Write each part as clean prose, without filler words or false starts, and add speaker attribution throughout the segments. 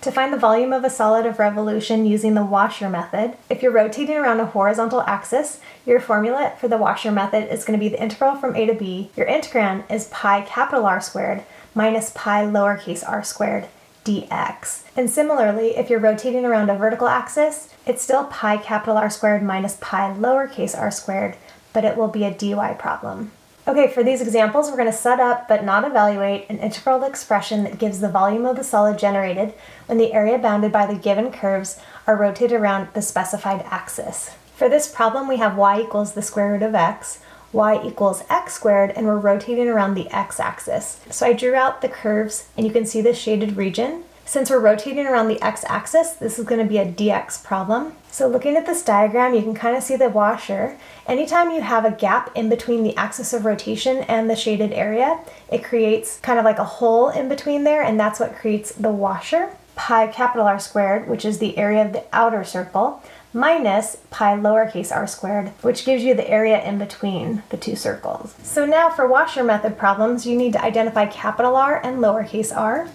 Speaker 1: To find the volume of a solid of revolution using the washer method, if you're rotating around a horizontal axis, your formula for the washer method is going to be the integral from a to b. Your integrand is pi capital R squared minus pi lowercase r squared dx. And similarly, if you're rotating around a vertical axis, it's still pi capital R squared minus pi lowercase r squared, but it will be a dy problem. Okay, for these examples, we're going to set up but not evaluate an integral expression that gives the volume of the solid generated when the area bounded by the given curves are rotated around the specified axis. For this problem, we have y equals the square root of x, y equals x squared, and we're rotating around the x-axis. So I drew out the curves, and you can see the shaded region. Since we're rotating around the x-axis, this is going to be a dx problem. So looking at this diagram, you can kind of see the washer. Anytime you have a gap in between the axis of rotation and the shaded area, it creates kind of like a hole in between there, and that's what creates the washer. Pi capital R squared, which is the area of the outer circle, minus pi lowercase r squared, which gives you the area in between the two circles. So now for washer method problems, you need to identify capital R and lowercase r.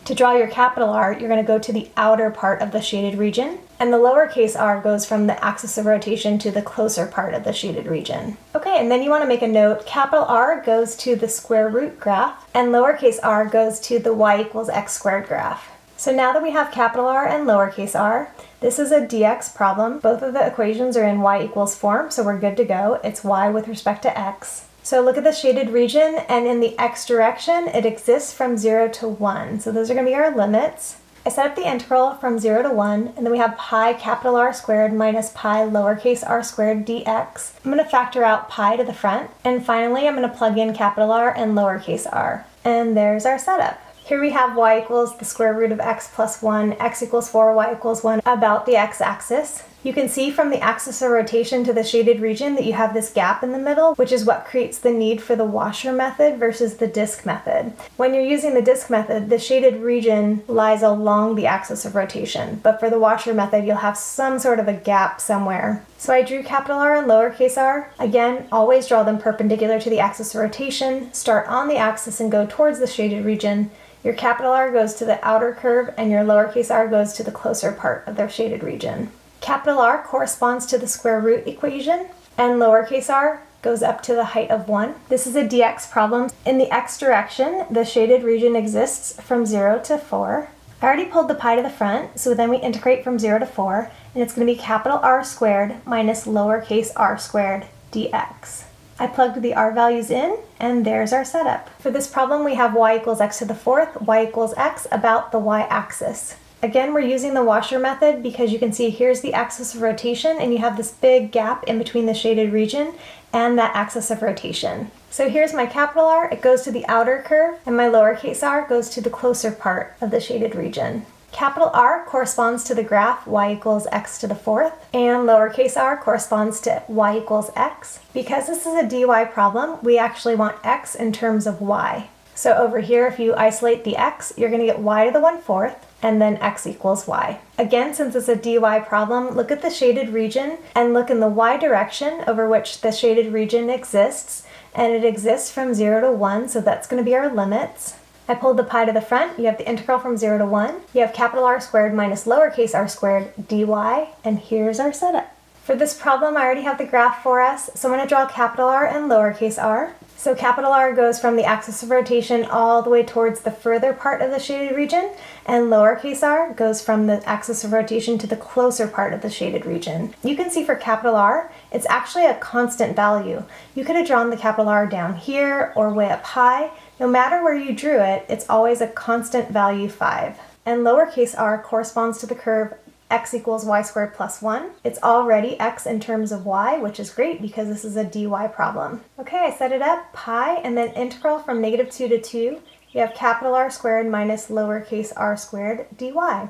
Speaker 1: To draw your capital R, you're going to go to the outer part of the shaded region, and the lowercase r goes from the axis of rotation to the closer part of the shaded region. Okay, and then you want to make a note, capital R goes to the square root graph, and lowercase r goes to the y equals x squared graph. So now that we have capital R and lowercase r, this is a dx problem. Both of the equations are in y equals form, so we're good to go. It's y with respect to x. So look at the shaded region, and in the x direction, it exists from 0 to 1. So those are going to be our limits. I set up the integral from 0 to 1, and then we have pi capital R squared minus pi lowercase r squared dx. I'm going to factor out pi to the front, and finally I'm going to plug in capital R and lowercase r. And there's our setup. Here we have y equals the square root of x plus 1, x equals 4, y equals 1 about the x-axis. You can see from the axis of rotation to the shaded region that you have this gap in the middle, which is what creates the need for the washer method versus the disk method. When you're using the disk method, the shaded region lies along the axis of rotation, but for the washer method, you'll have some sort of a gap somewhere. So I drew capital R and lowercase r. Again, always draw them perpendicular to the axis of rotation, start on the axis and go towards the shaded region. Your capital R goes to the outer curve, and your lowercase r goes to the closer part of the shaded region. Capital R corresponds to the square root equation, and lowercase r goes up to the height of 1. This is a dx problem. In the x direction, the shaded region exists from 0 to 4. I already pulled the pi to the front, so then we integrate from 0 to 4, and it's going to be capital R squared minus lowercase r squared dx. I plugged the r values in, and there's our setup. For this problem, we have y equals x to the fourth, y equals x about the y-axis. Again, we're using the washer method because you can see here's the axis of rotation, and you have this big gap in between the shaded region and that axis of rotation. So here's my capital R, it goes to the outer curve, and my lowercase r goes to the closer part of the shaded region. Capital R corresponds to the graph y equals x to the fourth, and lowercase r corresponds to y equals x. Because this is a dy problem, we actually want x in terms of y. So over here, if you isolate the x, you're going to get y to the 1/4, and then x equals y. Again, since it's a dy problem, look at the shaded region and look in the y direction over which the shaded region exists, and it exists from 0 to 1, so that's going to be our limits. I pulled the pi to the front, you have the integral from 0 to 1, you have capital R squared minus lowercase r squared dy, and here's our setup. For this problem, I already have the graph for us, so I'm going to draw capital R and lowercase r. So capital R goes from the axis of rotation all the way towards the further part of the shaded region, and lowercase r goes from the axis of rotation to the closer part of the shaded region. You can see for capital R, it's actually a constant value. You could have drawn the capital R down here or way up high. No matter where you drew it, it's always a constant value 5. And lowercase r corresponds to the curve x equals y squared plus 1. It's already x in terms of y, which is great because this is a dy problem. Okay, I set it up, pi, and then integral from -2 to 2. You have capital R squared minus lowercase r squared dy.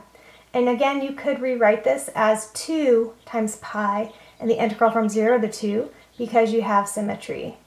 Speaker 1: And again, you could rewrite this as 2 times pi and the integral from 0 to 2 because you have symmetry.